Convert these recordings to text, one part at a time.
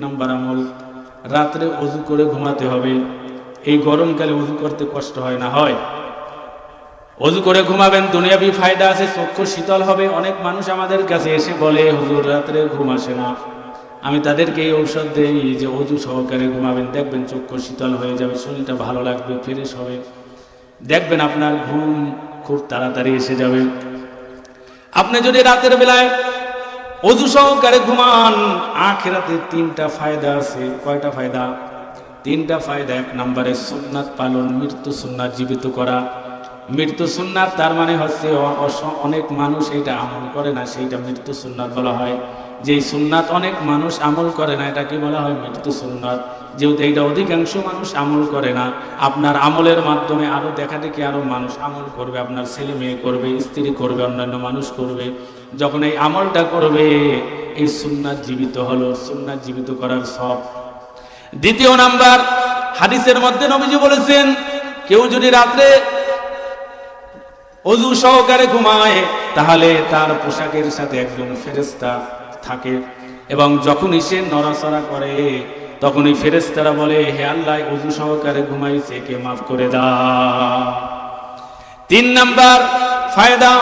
Number আমল, রাত্রে ওযু করে ঘুমাতে হবে। এই গরমকালে ওযু করতে কষ্ট হয় না? হয়। ওযু করে ঘুমাবেন, দুনিয়াবি ফায়দা আছে, চক্ষু শীতল হবে। অনেক মানুষ আমাদের কাছে এসে বলে, হুজুর রাত্রে ঘুম আসে না। আমি তাদেরকে এই ঔষধ দেই যে ওযু সহকারে ঘুমাবেন, দেখবেন চক্ষু শীতল হয়ে যাবে, শরীরটা ভালো লাগবে, ফ্রেশ হবে, দেখবেন আপনার ঘুম খুব তাড়াতাড়ি এসে যাবে। আপনি যদি রাতের বেলায় ওযু সহকারে ঘুমান, আখিরাতে 3টা ফায়দা আছে। কয়টা ফায়দা? 3টা ফায়দা। 1 নম্বরে সুন্নাত পালন, মৃত্যু সুন্নাত জীবিত করা। মৃত্যু সুন্নাত তার মানে হচ্ছে অনেক মানুষ এটা আমল করে না, সেইটা মৃত্যু সুন্নাত বলা হয়। যেই সুন্নাত অনেক মানুষ আমল করে না, এটাকে বলা হয় মৃত্যু সুন্নাত। যেহেতু এইটা অধিকাংশ মানুষ আমল করে না, আপনার আমলের মাধ্যমে আরো দেখাদেখি আরো মানুষ আমল করবে, আপনার ছেলে মেয়ে করবে, স্ত্রী করবে, অন্যান্য মানুষ করবে। যখন এই আমলটা করবে, এই সুন্নাত জীবিত হলো, সুন্নাত জীবিত করার সব। দ্বিতীয় নাম্বার, হাদিসের মধ্যে নবীজি বলেছেন, কেউ যদি রাত্রে ওযু সহকারে ঘুমায়, তাহলে তার পোশাকের সাথে একজন ফেরেশতা থাকে, এবং যখনই সে নড়াচড়া করে, তখনই ফেরেশতারা বলে, হে আল্লাহ, ওযু সহকারে ঘুমাইছে, কে মাফ করে দাও। 3 নাম্বার ফায়দা,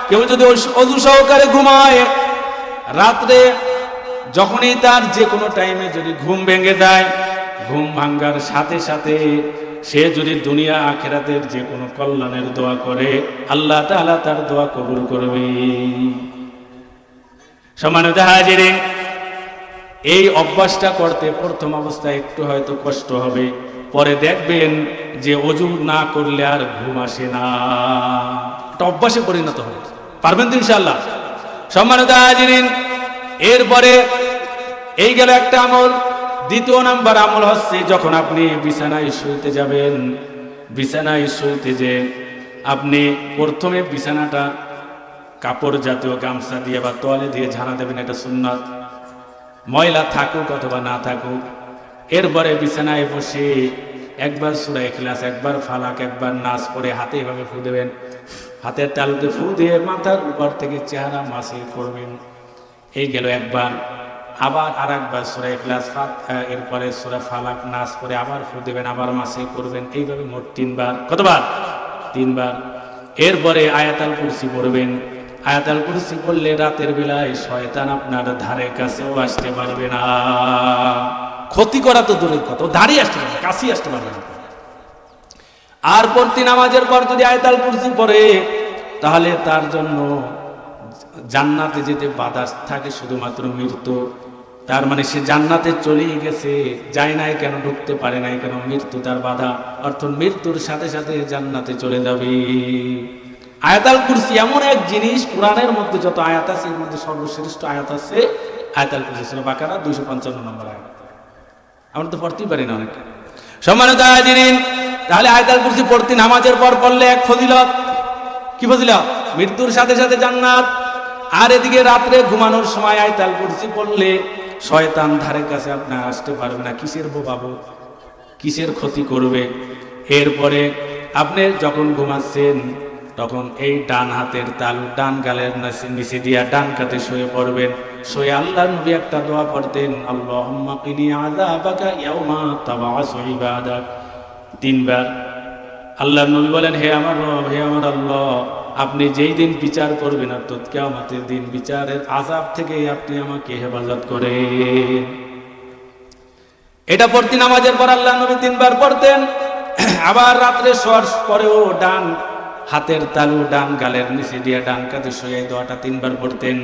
কেউ যদি ওযু সহকারে ঘুমায়, রাত্রে যখনই তার যে কোনো টাইমে যদি ঘুম ভেঙে যায়, ঘুম ভাঙ্গার সাথে সাথে সে যদি দুনিয়া আখিরাতের যে কোনো কল্যাণের দোয়া করে, আল্লাহ তাআলা তার দোয়া কবুল করবে। সম্মানিত হাজিরিন, এই অভ্যাসটা করতে প্রথম অবস্থায় একটু হয়তো কষ্ট হবে, পরে দেখবেন যে ওযু না করলে আর ঘুম আসে না, এটা অভ্যাসে পরিণত হবে। পারবেন তো ইনশাআল্লাহ? সম্মানিত হাজিরিন, এরপরে এই গেল একটা আমল। দ্বিতীয় নাম্বার আমল হচ্ছে, যখন আপনি বিছানায় শুইতে যাবেন, বিছানায় শুইতে যে আপনি প্রথমে বিছানাটা কাপড় জাতীয় গামছা দিয়ে বা তোয়ালে দিয়ে ঝাড়া দেবেন, এটা সুন্নাত, ময়লা থাকুক অথবা না থাকুক। এরপরে বিছানায় বসে একবার সূরা ইখলাস, একবার ফালাক, একবার নাস পড়ে হাতে এভাবে ফু দেবেন, হাতের তালুতে ফু দিয়ে মাথার উপর থেকে চেহারা মাসিল করবেন। এই গেল একবার। আবার আর একবার সূরা ইখলাস, এরপরে সূরা ফালাক, নাস পড়ে আবার ফু দেবেন, আবার মাসিল করবেন। এইভাবে মোট 3 বার। কতবার? 3 বার। এরপরে আয়াতুল কুরসি পড়বেন। আয়াতুল কুরসি পড়লে রাতের বেলায় শয়তান আপনার ধারে কাছেও আসতে পারবে না। ক্ষতি করা তো দূরের কথা, দাঁড়িয়ে আসতে পারবে, কাছেই আসতে পারবে না। আর প্রতি নামাজের পর যদি আয়াতুল কুরসি পড়ে, তাহলে তার জন্য জান্নাতে যেতে বাধা থাকে শুধুমাত্র মৃত্যু। তার মানে সে জান্নাতে চলেই গেছে, যায় নাই কেন, ঢুকতে পারে নাই কেন, মৃত্যু তার বাধা, অর্থাৎ মৃত্যুর সাথে সাথে জান্নাতে চলে যাবে। আয়াতুল কুরসি এমন এক জিনিস, কোরআনের মধ্যে যত আয়াত আছে এর মধ্যে সর্বশ্রেষ্ঠ আয়াত আছে আয়াতুল কুরসি, সূরা বাকারা 255 নম্বর আয়াত। আমরা তো পড়তেই পারি না অনেকে। সম্মানিত হাজিরিন, তাহলে আয়াতুল কুরসি পড়তে নামাজের পর পড়লে এক ফজিলত। কি ফজিলত? মৃত্যুর সাথে সাথে জান্নাত। আর এদিকে রাত্রে ঘুমানোর সময় আয়াতুল কুরসি পড়লে শয়তান ধারে কাছে আপনার আসতে পারবে না। কিসের বাবু, কিসের ক্ষতি করবে। এরপরে আপনি যখন ঘুমাচ্ছেন, তখন এই ডান হাতের তালু ডান গালের নিচে দিয়া ডান কাতে শুয়ে পড়বেন। শুয়ে আল্লাহর নবী একটা দোয়া পড়তেন, আল্লাহুম্মা কিনি আযাবাকা ইয়াউমা তাবআসু ইবাদাক। 3 বার। আল্লাহর নবী বলেন, হে আমার রব, হে আমার আল্লাহ, আপনি যেই দিন বিচার করবেন, অর্থাৎ কিয়ামতের দিন, বিচারের আযাব থেকে আপনি আমাকে হেফাজত করেন। এটা পড়তে নামাজের পর আল্লাহর নবী 3 বার পড়তেন। আবার রাত্রে শোয়ার পরেও ডান হাতের তালু ডান গালের নিচে দিয়ে ডান কাঁধে শুয়ে দোয়াটা 3 বার পড়তেন।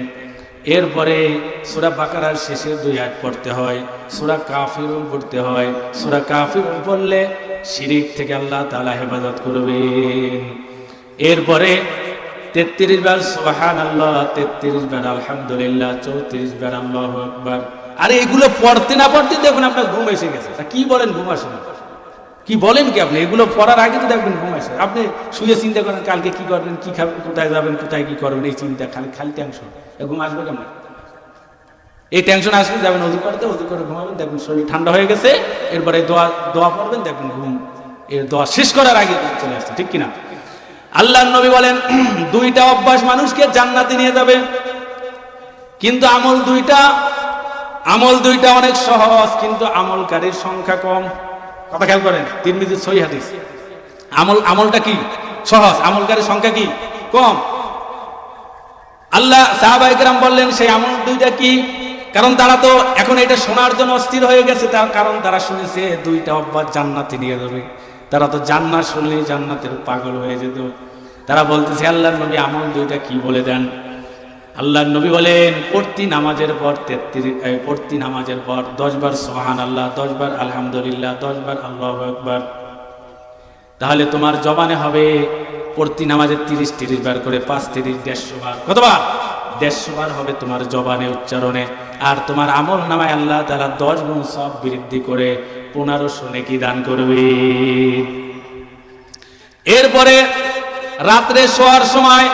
এরপরে সূরা বাকারার শেষের 2 আয়াত পড়তে হয়, সূরা কাফিরুন পড়তে হয়। সূরা কাফিরুন পড়লে শিরিক থেকে আল্লাহ তাআলা হেফাজত করবেন। এরপরে 33 বার সুবহানাল্লাহ, 33 বার আলহামদুলিল্লাহ, 34 বার আল্লাহু আকবার। আরে এগুলো পড়তে না পড়তে দেখুন আপনার ঘুম এসে গেছে। তা কি বলেন ঘুম আসে না? কি বলেন কি আপনি? এগুলো পড়ার আগে তো দেখবেন ঘুম আসে। আপনি শুয়ে চিন্তা করেন কালকে কি করবেন, কি খাবেন, কোথায় যাবেন, কোথায় কি করবেন, এই চিন্তা, খালি টেনশন। ঘুম আসবে কেমন? এই টেনশন আসলে যাবেন ওযু করতে, ওযু করে ঘুমাবেন, দেখবেন শরীর ঠান্ডা হয়ে গেছে। এরপরে দোয়া পড়বেন, দেখবেন ঘুম এর দোয়া শেষ করার আগে চলে আসছে। ঠিক কিনা? আল্লাহর নবী বলেন, 2টা অভ্যাস মানুষকে জান্নাতে নিয়ে যাবে, কিন্তু আমল 2টা। আমল দুইটা অনেক সহজ, কিন্তু আমলকারীর সংখ্যা কম। কথা খেয়াল করেন, তিরমিজির সহিহ হাদিস। আমলটা কি সহজ, আমলকারীর সংখ্যা কি কম। আল্লাহ সাহাবায়ে কেরাম বললেন সেই আমল দুইটা কি? কারণ তারা তো এখন এটা শোনার জন্য অস্থির হয়ে গেছে, তার কারণ তারা শুনেছে দুইটা অভ্যাস জান্নাতে নিয়ে যাবে। তারা তো জান্নাত শুনলেই জান্নাতের পাগল হয়ে যেত। তারা বলতেছে আল্লাহর নবী আমল দুইটা কি বলে দেন। আল্লাহর নবী বলেন প্রতি নামাজের পর 10 বার সুবহানাল্লাহ, 10 বার আলহামদুলিল্লাহ, 10 বার আল্লাহু আকবার। তাহলে তোমার জবানে হবে প্রতি নামাজে 30 বার করে, 5 30 150 বার। কতবার? 150 বার হবে তোমার জবানে উচ্চারণে। আর তোমার আমল নামায় আল্লাহ তাআলা 10 গুণ সওয়াব বৃদ্ধি করে 1500 নেকি দান করবে। এরপরে রাত্রে শোয়ার সময়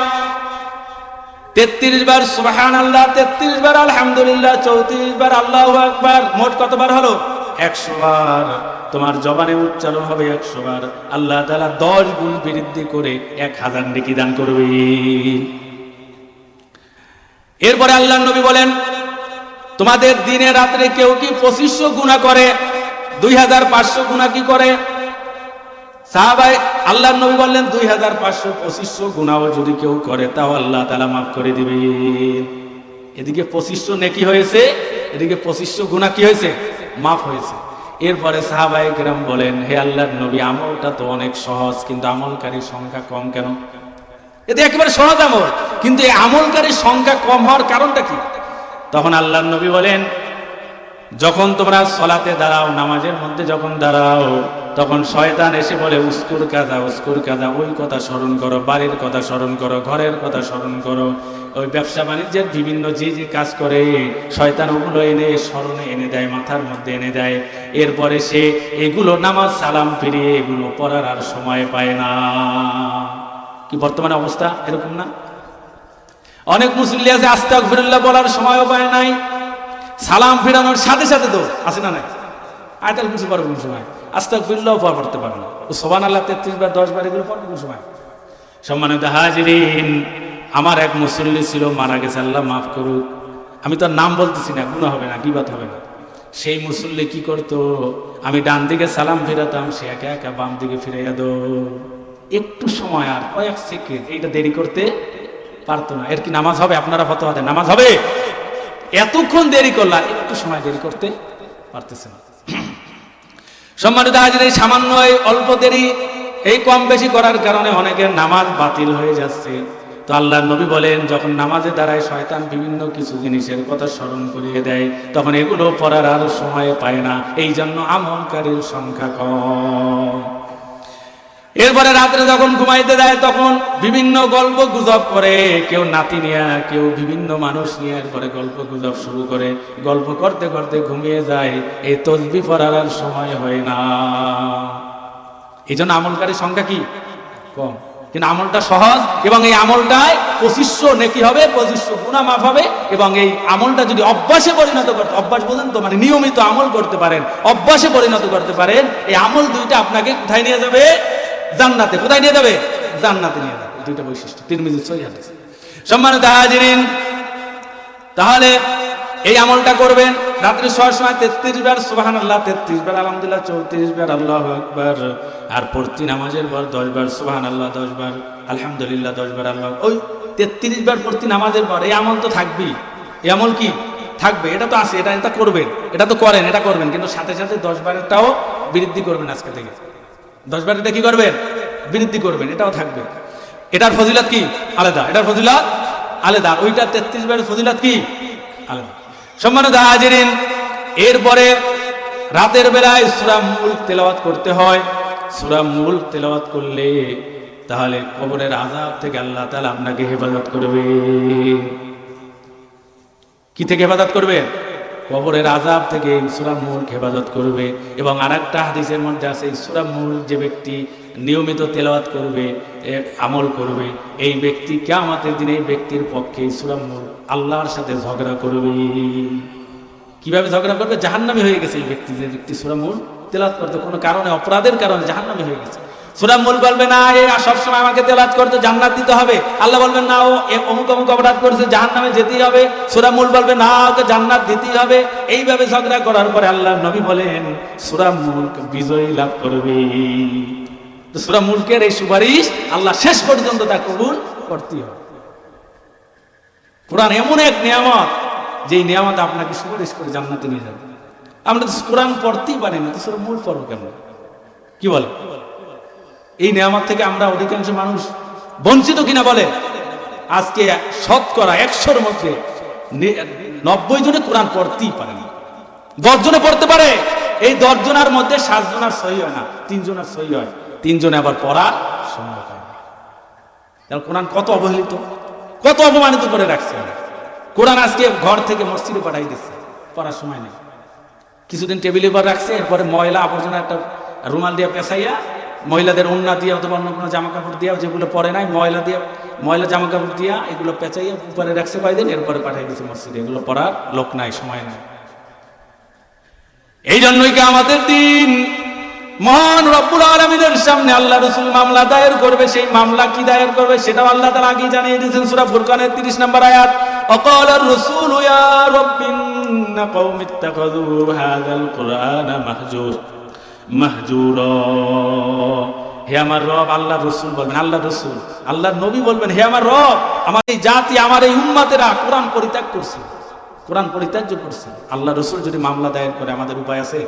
33 বার সুবহানাল্লাহ, 33 বার আলহামদুলিল্লাহ, 34 বার আল্লাহু আকবার। মোট কতবার হলো? 100 বার। তোমার জবানে উচ্চারণ হবে 100 বার। আল্লাহ তাআলা 10 গুণ বৃদ্ধি করে 1000 নেকি দান করবে। এরপরে আল্লাহর নবী বলেন তোমাদের দিনে রাত্রে কেউ কি 2500 গুনাহ করে? 2500 গুনাহ কি করে? সাহাবায়ে আল্লাহর নবী বললেন 2500 গুনাহ যদি কেউ করে তাও আল্লাহ তাআলা মাফ করে দিবে। এদিকে 2500 নেকি হয়েছে, এদিকে 2500 গুনাহ কি হয়েছে? মাফ হয়েছে। এরপরে সাহাবায়ে কেরাম বলেন হে আল্লাহর নবী আমলটা তো অনেক সহজ, কিন্তু আমলকারীর সংখ্যা কম কেন? এটা একেবারে সহজ আমল, কিন্তু এই আমলকারীর সংখ্যা কম হওয়ার কারণটা কি? তখন আল্লাহর নবী বলেন যখন তোমরা সালাতে দাঁড়াও, নামাজের মধ্যে যখন দাঁড়াও, তখন শয়তান এসে বলে উস্কুর কাজা, উস্কুর কাজা, ওই কথা স্মরণ করো, বাড়ির কথা স্মরণ করো, ঘরের কথা স্মরণ করো। ওই ব্যবসা বাণিজ্যের বিভিন্ন যে যে কাজ করে শয়তান ওগুলো এনে স্মরণে এনে দেয়, মাথার মধ্যে এনে দেয়। এরপরে সে এগুলো নামাজ সালাম ফিরিয়ে এগুলো পড়ার আর সময় পায় না। কি বর্তমানে অবস্থা এরকম না? অনেক মুসল্লি আছে আস্তাগফিরুল্লাহ বলার সময়ও পায় নাই, সালাম ফিরানোর সাথে সাথে তো আছে না নাই আয়াতুল কুরসি পড়বে কোন সময়, আস্তাগফিরুল্লাহ পড়তে পারে না, সুবহানাল্লাহ 33 বার 10 বার এগুলো পড়বে কোন সময়? সম্মানিত হাজিরিন, আমার এক মুসল্লি ছিল, মারা গেছে, আল্লাহ মাফ করুক। আমি তো নাম বলতেছি না, গুনাহ হবে না, গীবত হবে না। সেই মুসল্লি কি করতো, আমি ডান দিকে সালাম ফিরাতাম, সে একা একা বাম দিকে ফিরাইয়া দো। একটু সময় আর কয়েক সেকেন্ড এইটা দেরি করতে পারতো না। এর কি নামাজ হবে? আপনারা ফতোয়া দেন, নামাজ হবে? এতক্ষণ দেরি করলা, একটু সময় দেরি করতে পারতেছে না। সম্মানিত হাজির, সামান্য এই অল্প দেরি, এই কম বেশি করার কারণে অনেকের নামাজ বাতিল হয়ে যাচ্ছে। তো আল্লাহর নবী বলেন যখন নামাজে দাঁড়ায় শয়তান বিভিন্ন কিছু জিনিসের কথা স্মরণ করিয়ে দেয়, তখন এগুলো পড়ার আর সময় পায় না, এই জন্য আমলকারীর সংখ্যা কম। এরপরে রাত্রে যখন ঘুমাইতে যায় তখন বিভিন্ন গল্প গুজব করে, কেউ নাতি নিয়ে, কেউ বিভিন্ন মানুষ নিয়ে এরপরে গল্প গুজব শুরু করে, গল্প করতে করতে ঘুমিয়ে যায়, এই তাসবিহ পড়ার আর সময় হয় না। এই জন্য আমলকারীর সংখ্যা কি কম, কিন্তু আমলটা সহজ, এবং এই আমলটায় 2500 নেকি হবে, 2500 গুনাহ মাফ হবে। এবং এই আমলটা যদি অভ্যাসে পরিণত করতে, অভ্যাস বলেন তো মানে নিয়মিত আমল করতে পারেন, অভ্যাসে পরিণত করতে পারেন, এই আমল দুইটা আপনাকে কোথায় নিয়ে যাবে? জান্নাতে। কোথায় নিয়ে যাবে? জান্নাতে নিয়ে যাবে। দুইটা বৈশিষ্ট্য, তিরমিজি সহিহ হাদিস। সম্মানিত হাজিরিন, তাহলে এই আমলটা করবেন রাত্রি শোয়ার সময় 33 বার সুবহানাল্লাহ, 33 বার আলহামদুলিল্লাহ, 34 বার আল্লাহু আকবার। আর প্রতি নামাজের পর 10 বার সুবহানাল্লাহ, 10 বার আলহামদুলিল্লাহ, 10 বার আল্লাহ। ওই 33 বার প্রতি নামাজের পর এই আমল তো থাকবেই। এই আমল কি থাকবে? এটা তো আছে, এটা করবেন, এটা তো করেন, এটা করবেন, কিন্তু সাথে সাথে 10 বারেরটাও বৃদ্ধি করবেন। আজকে থেকে 10 বার এটা কি করবেন? বৃদ্ধি করবেন, এটাও থাকবে। এটার ফজিলত কি আলাদা, এটার ফজিলত আলাদা, ওইটা 33 বারের ফজিলত কি আলাদা। সম্মানিত হাজিরিন, এরপরে রাতের বেলায় সূরা মুলক তেলাওয়াত করতে হয়। সূরা মুলক তেলাওয়াত করলে তাহলে কবরের আযাব থেকে আল্লাহ তাআলা আপনাকে হেফাজত করবে। কি থেকে হেফাজত করবে? কবরের আযাব থেকে সূরা মুলক হেফাজত করবে। এবং আরেকটা হাদিসের মধ্যে আছে এই সূরা মুলক যে ব্যক্তি নিয়মিত তেলাওয়াত করবে, আমল করবে, এই ব্যক্তি কিয়ামতের দিনে এই ব্যক্তির পক্ষে সূরা মুলক আল্লাহর সাথে ঝগড়া করবে। কিভাবে ঝগড়া করবে? জাহান্নামী হয়ে গেছে এই ব্যক্তি, যে ব্যক্তি সূরা মুলক তেলাওয়াত করতে কোনো কারণে, অপরাধের কারণে জাহান্নামী হয়ে গেছে। সূরা মুল্ক বলবে না এ সবসময় আমাকে তেলাওয়াত করতে জান্নাত দিতে হবে, আল্লাহ বলবেন না ও অমুক অমুক অপরাধ করেছে জাহান্নামে যেতেই হবে, সূরা মুল্ক বলবে না ওকে জান্নাত দিতেই হবে। এইভাবে ঝগড়া করার পরে আল্লাহ নবী বলেন সূরা মুল্ক বিজয়ী লাভ করবে। তো সূরা মুল্কের এই সুপারিশ আল্লাহ শেষ পর্যন্ত তা কবুল করতেই হবে। কোরআন এমন এক নিয়ামত, যে নিয়ামত আপনাকে সুপারিশ করে জান্নাতে নিয়ে যাবে। আমরা তো কোরআন পড়তেই পারি না, তো সূরা মুল্ক পড়বো কেন? কি বলে? এই নিয়ামত থেকে আমরা অধিকাংশ মানুষ বঞ্চিত কিনা বলে? আজকে শতকরা 100-র মধ্যে 90 জনে কোরআন পড়তেই পারে না। 10 জনে পড়তে পারে, এই 10 জনের মধ্যে 7 জনের সহি হয় না, 3 জনের সহি হয়, 3 জনে আবার পড়া সম্ভব হয় না। তাহলে কোরআন কত অবহেলিত, কত অপমানিত করে রাখছে। কোরআন আজকে ঘর থেকে মসজিদে পাঠাই দিচ্ছে, পড়ার সময় নেই। কিছুদিন টেবিলের উপর রাখছে, এরপরে ময়লা আবর্জনা একটা রুমাল দিয়ে পেঁচাইয়া, মহিলাদের ওড়না দিয়ে অথবা অন্য কোনো জামা কাপড় দিয়া, যেগুলো পরে নাই ময়লা জামা কাপড় দিয়া এগুলো পেঁচাইয়া উপরে রাখছে কয়দিন, এরপরে পাঠাই দিচ্ছে মসজিদে। এগুলো পড়ার লোক নাই, সময় নাই। এই জন্যই কি আমাদের দিন মহান রব্বুল আলামিনের সামনে আল্লাহ রাসূল মামলা দায়ের করবে। সেই মামলা কি দায়ের করবে সেটাও আল্লাহ তাআলা আগেই জানিয়ে দিয়েছেন। সূরা ফুরকানের 30 নম্বর আয়াত, ওয়াকালার রাসূলু ইয়া রাব্বি ইন্না কওমি ইত্তাখাযু হাযাল কুরআনা মাহজুরা। হে আমার রব, আল্লাহ রাসূল বলবেন, আল্লাহ রাসূল আল্লাহর নবী বলবেন, হে আমার রব, আমার এই জাতি, আমার এই উম্মতেরা কোরআন পরিত্যাগ করছে, কোরআন পরিত্যাজ্য করছে। আল্লাহ রাসূল যদি মামলা দায়ের করে আমাদের উপায় আছে?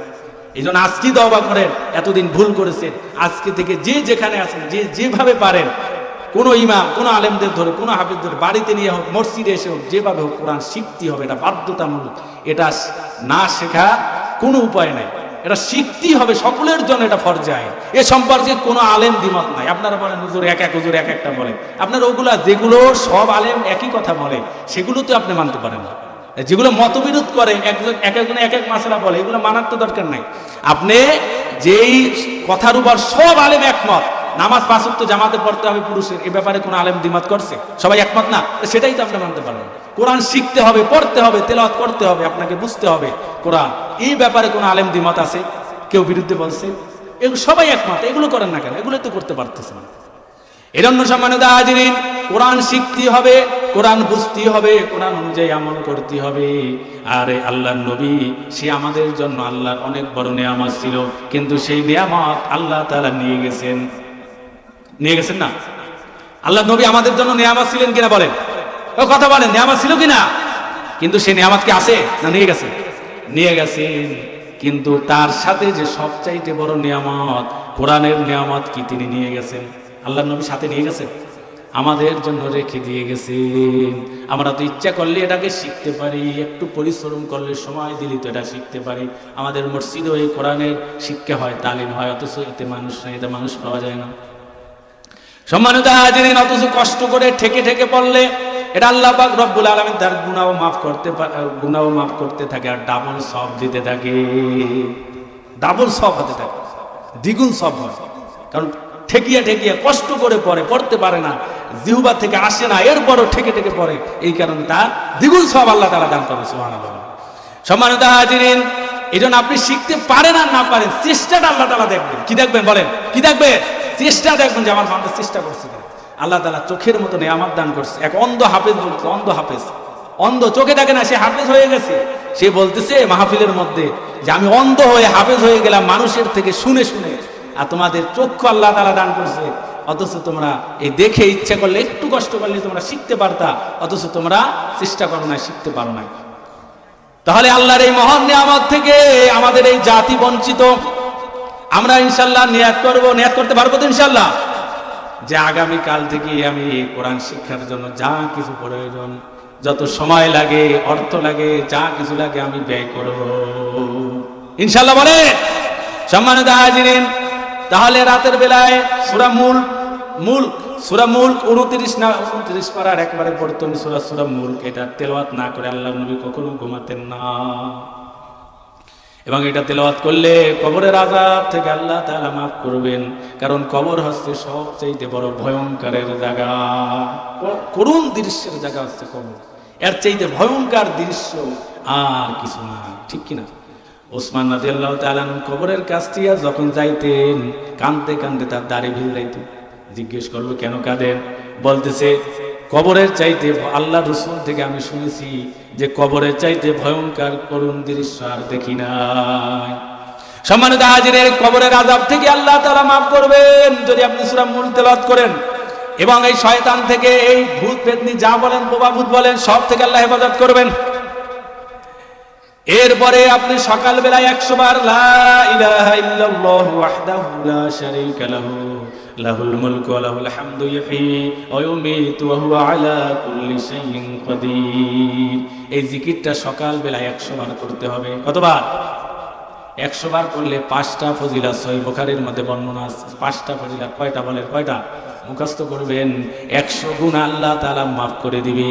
এই জন্য আজকে তওবা করেন, এতদিন ভুল করেছেন, আজকে থেকে যে যেখানে আছেন, যে যেভাবে পারেন, কোনো ইমাম, কোনো আলেমদের ধরে, কোনো হাফেজ ধরে, বাড়িতে নিয়ে হোক, মসজিদে এসে হোক, যেভাবে হোক কোরআন শিখতে হবে। এটা বাধ্যতামূলক, এটা না শেখা কোনো উপায় নাই, এটা শিখতেই হবে, সকলের জন্য এটা ফরজ আইন। এ সম্পর্কে কোনো আলেম দ্বিমত নাই। আপনারা বলেন হুজুর এক একটা বলে, আপনারা ওগুলা যেগুলো সব আলেম একই কথা বলে সেগুলো তো আপনি মানতে পারেন না। যেগুলো মতবিরোধ করে, একজন এক এক মাসলা বলে, এগুলো মানার তো দরকার নাই। আপনি যেই কথার উপর সব আলেম একমত, নামাজ 5 ওয়াক্ত জামাতে পড়তে হবে পুরুষের, এ ব্যাপারে কোনো আলেম দ্বিমত করছে? সবাই একমত না, সেটাই তো আপনি মানতে পারবেন। কোরআন শিখতে হবে, পড়তে হবে, তেলাওয়াত করতে হবে, আপনাকে বুঝতে হবে কোরআন। এই ব্যাপারে কোনো আলেম দ্বিমত আছে? কেউ বিরুদ্ধে বলছে? এগুলো সবাই একমত, এগুলো করেন না কেন? এগুলো তো করতে পারতেছেন। এজন্য সম্মানিত হাজিরিন, কোরআন শিখতে হবে, কোরআন বুঝতে হবে, কোরআন অনুযায়ী আমল করতে হবে। আর আল্লাহর নবী, সে আমাদের জন্য আল্লাহর অনেক বড় নিয়ামত ছিল, কিন্তু সেই নিয়ামত আল্লাহ তাআলা নিয়ে গেছেন না? আল্লাহর নবী আমাদের জন্য নিয়ামত ছিলেন কিনা বলেন? ও কথা বলেন, নিয়ামত ছিল কিনা? কিন্তু সেই নিয়ামত কি আছে না নিয়ে গেছেন? নিয়ে গেছেন। কিন্তু তার সাথে যে সবচাইতে বড় নিয়ামত, কোরআনের নিয়ামত কি তিনি নিয়ে গেছেন? আল্লাহর নবী সাথে নিয়ে গেছেন, আমাদের জন্য রেখে দিয়ে গেছেন। আমরা তো ইচ্ছা করলে এটাকে শিখতে পারি, একটু পরিশ্রম করলে, সময় দিলে তো এটা শিখতে পারি। আমাদের মসজিদে এই কোরআনের শিক্ষা হয়, তালিম হয়, অথচ এতে মানুষ নেই, এতে মানুষ পাওয়া যায় না। সম্মানিত হাজিরিন, অথচ কষ্ট করে ঠেকে পড়লে এটা আল্লাহ পাক রব্বুল আলামিন তার গুনাহ মাফ করতে থাকে, আর ডাবল সওয়াব দিতে থাকে। ডাবল সওয়াব হতে থাকে, দ্বিগুণ সওয়াব হয়। কারণ ঠেকিয়া কষ্ট করে পড়তে পারে না, জিহ্বা থেকে আসে না, এরপরও ঠেকে পড়ে, এই কারণে তার দ্বিগুণ সওয়াব আল্লাহ তাআলা দান করবে। সুবহানাল্লাহ। সম্মানিত হাজিরিন, এজন্য আপনি শিখতে পারেন আর না পারেন, চেষ্টাটা আল্লাহ তাআলা দেখবেন। কি দেখবেন বলেন? কি দেখবেন? চেষ্টা দেখবেন যে আমার বান্দা চেষ্টা করছে। আল্লাহ তাআলা চোখের মতো নিয়ামত দান করছে। এক অন্ধ হাফেজ বলছে, অন্ধ চোখে দেখে না, সে হাফেজ হয়ে গেছে। সে বলতেছে মাহফিলের মধ্যে যে আমি অন্ধ হয়ে হাফেজ হয়ে গেলাম মানুষের থেকে শুনে, আর তোমাদের চক্ষু আল্লাহ তাআলা দান করছে, অথচ তোমরা এই দেখে ইচ্ছা করলে, একটু কষ্ট করলে তোমরা শিখতে পারতা, অথচ তোমরা চেষ্টা করো না, শিখতে পারো না। তাহলে আল্লাহর এই মহান নিয়ামত থেকে আমাদের এই জাতি বঞ্চিত। আমরা ইনশাআল্লাহ নিয়াত করতে পারবো তো ইনশাআল্লাহ, যে আগামী কাল থেকে আমি কোরআন শিক্ষার জন্য যা কিছু প্রয়োজন, যত সময় লাগে, অর্থ লাগে, যা কিছু লাগে আমি ব্যয় করব ইনশাআল্লাহ। বলে সম্মানিত হাজিরিন, তাহলে রাতের বেলায় সূরা মুলক 29 পারার একবারে পড়তেন সূরা মুলক। এটা তেলাওয়াত না করে আল্লাহর নবী কখনো ঘুমাতেন না, এবং এটা তেলাওয়াত করলে কবরের আযাব থেকে আল্লাহ তাআলা মাফ করবেন। কারণ কবর হচ্ছে সবচেয়ে বড় ভয়ঙ্করের জায়গা, করুণ দৃশ্যের জায়গা হচ্ছে কবর। এর চাইতে ভয়ঙ্কর দৃশ্য আর কিছু না, ঠিক কিনা? ওসমান রাদিয়াল্লাহু তাআলা কবরের কাছ থেকে যখন যাইতেন কাঁদতে কাঁদতে তার দাড়ি ভিজাইতো। জিজ্ঞেস করলো কেন কাঁদেন? বলতেছে কবরের চাইতে, আল্লাহ রাসূল থেকে আমি শুনেছি যে কবরের চাইতে ভয়ঙ্কর করুণ দৃশ্য আর দেখি নাই। সম্মানিত হাজির, কবরের আযাব থেকে আল্লাহ তাআলা মাফ করবেন যদি আপনি সূরা মুলক তেলাওয়াত করেন, এবং এই শয়তান থেকে, এই ভূত পেতনি যা বলেন, বোবা ভূত বলেন, সব থেকে আল্লাহ হেফাজত করবেন। এরপরে আপনি সকালবেলায় 100 বার লা ইলাহা ইল্লাল্লাহু ওয়াহদাহু লা শারীকা লাহু লাহুল মুলকু ওয়া লাহুল হামদু ইহয়ী ওয়া ইউমীতু ওয়া হুয়া আলা কুল্লি শাইইন কাদির, এই জিকিরটা সকালবেলায় 100 বার করতে হবে। কতবার? 100 বার করলে 5টা ফজিলত সহিহ বুখারীর মধ্যে বর্ণনা আছে। 5টা ফজিলত কয়টা বলেন? কয়টা? মুখস্থ করবেন। 100 গুনাহ আল্লাহ তাআলা মাফ করে দিবে।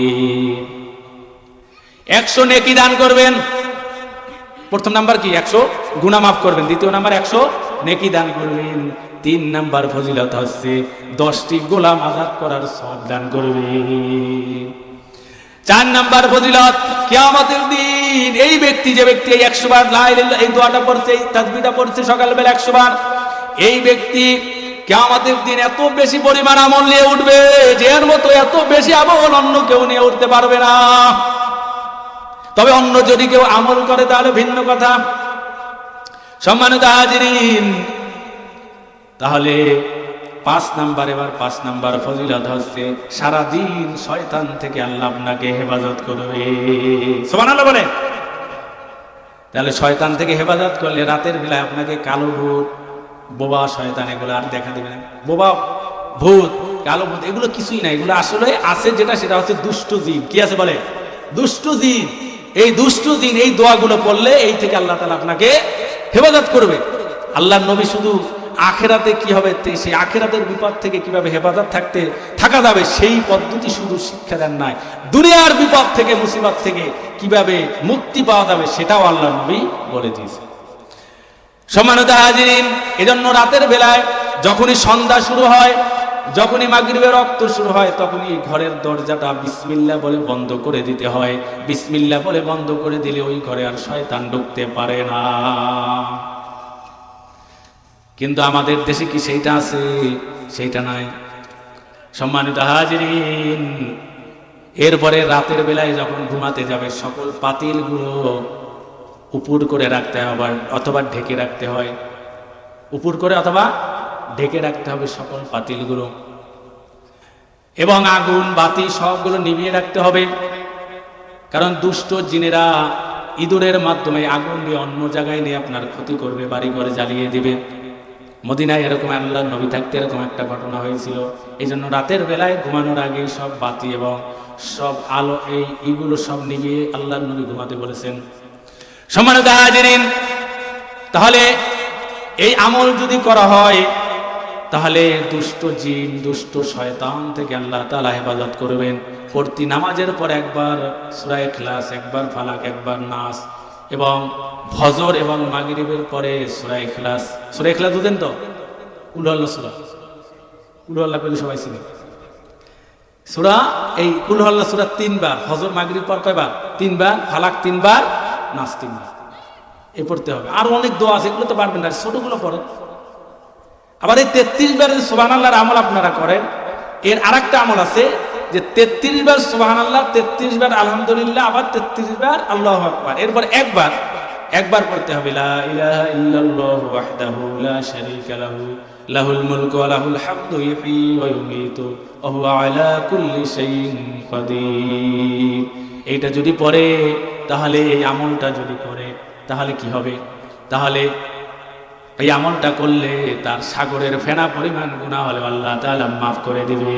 100 নেকি দান করবেন। প্রথম নাম্বার কি? 100 গুনাহ মাফ করবেন। দ্বিতীয় নাম্বার 100 নেকি দান করবেন। 3 নাম্বার ফজিলত হচ্ছে 10টি গোলাম আযাদ করার সওয়াব দান করবেন। 4 নাম্বার ফজিলত, কিয়ামতের দিন এই ব্যক্তি, যে ব্যক্তি এই 100 বার লা ইলাহা ইল্লাল্লাহ এই দোয়াটা পড়ছে, এই তাসবিহটা পড়ছে সকালবেলা 100 বার, এই ব্যক্তি কিয়ামতের দিন এত বেশি পরিমাণ আমল নিয়ে উঠবে যে এর মতো এত বেশি আমল অন্য কেউ নিয়ে উঠতে পারবে না। তবে অন্য যদি কেউ আমল করে তাহলে ভিন্ন কথা। সম্মানিত হাজিরিন, তাহলে 5 নাম্বার, এবার 5 নাম্বার ফজিলত হচ্ছে সারাদিন শয়তান থেকে আল্লাহ আপনাকে হেফাজত করবে। সুবহানাল্লাহ বলে। তাহলে শয়তান থেকে হেফাজত করলে রাতের বেলায় আপনাকে কালো ভূত, বোবা শয়তান এগুলো আর দেখা দেবে না। বোবা ভূত, কালো ভূত এগুলো কিছুই না, এগুলো আসলে আছে যেটা, সেটা হচ্ছে দুষ্ট জিন। কি আছে বলে? দুষ্ট জিন। এই দুষ্ট জিন এই দোয়াগুলো পড়লে এই থেকে আল্লাহ তাআলা আপনাকে হেফাজত করবে। আল্লাহর নবী শুধু আখেরাতে কি হবে, সেই আখেরাতের বিপদ থেকে কিভাবে হেফাজত থাকা যাবে সেই পদ্ধতি শুধু শিক্ষা দেন নাই, দুনিয়ার বিপদ থেকে, মুসিবত থেকে কিভাবে মুক্তি পাওয়া যাবে সেটাও আল্লাহর নবী বলে দিয়েছে। সম্মানিত হাজিরিন, এজন্য রাতের বেলায় যখনই সন্ধ্যা শুরু হয়, যখনই মাগরিবের ওয়াক্ত শুরু হয়, তখনই ঘরের দরজাটা বিসমিল্লাহ বলে বন্ধ করে দিতে হয়। বিসমিল্লাহ বলে বন্ধ করে দিলে ওই ঘরে আর শয়তান ঢুকতে পারে না। কিন্তু আমাদের দেশে কি সেইটা আছে? সেইটা নাই। সম্মানিত হাজিরিন, এরপরে রাতের বেলায় যখন ঘুমাতে যাবে সকল পাতিলগুলো উপর করে রাখতে হবে অথবা ঢেকে রাখতে হয়। উপর করে অথবা ঢেকে রাখতে হবে সকল পাতিলগুলো, এবং আগুন বাতি সবগুলো নিভিয়ে রাখতে হবে। কারণ দুষ্ট জিনেরা ইঁদুরের মাধ্যমে আগুন দিয়ে অন্য জায়গায় নিয়ে আপনার ক্ষতি করবে, বাড়ি ঘরে জ্বালিয়ে দিবে। মদিনায় এরকম আল্লাহর নবী থাকতে এরকম একটা ঘটনা হয়েছিল। এই জন্য রাতের বেলায় ঘুমানোর আগে সব বাতি এবং সব আলো এইগুলো সব নিভিয়ে আল্লাহর নবী ঘুমাতে বলেছেন। সম্মানিত হাজিরিন, তাহলে এই আমল যদি করা হয় তাহলে দুষ্ট জিন, দুষ্ট শয়তান থেকে আল্লাহ তাআলা হেফাজত করবেন। প্রতি নামাজের পর একবার সূরা ইখলাস, একবার ফালাক, একবার নাস, এবং ফজর এবং মাগরিবের পরে সূরা ইখলাস। সূরা ইখলাস বুঝেন তো? কুল আল্লাহ সূরা, কুল আল্লাহ বলে সবাই ছিল সূরা। এই কুল আল্লাহ সূরা 3 বার, ফজর মাগরিব পর কয়বার? 3 বার, ফালাক 3 বার, নাস 3 বার, এ পড়তে হবে। আর অনেক দোয়া আছে, এগুলো তো পারবেন না, ছোটগুলো পড়েন। আবার এই 33 বার সুবহানাল্লাহর আমল আপনারা করেন। এর আরেকটা আমল আছে যে 33 বার সুবহানাল্লাহ, 33 বার আলহামদুলিল্লাহ, আবার 33 বার আল্লাহু আকবার। এরপর একবার পড়তে হবে লা ইলাহা ইল্লাল্লাহু ওয়াহদাহু লা শারীকা লাহু লাহুল মুলকু ওয়া লাহুল হামদু ইহয়ী ওয়া ইউমীতু ওয়া হুয়া আলা কুল্লি শাইইন কাদির। এইটা যদি পড়ে, তাহলে এই আমলটা যদি করে, তাহলে কি হবে? তাহলে এই আমলটা করলে তার সাগরের ফেনা পরিমাণ গুনাহ হলে আল্লাহ তাআলা মাফ করে দিবে।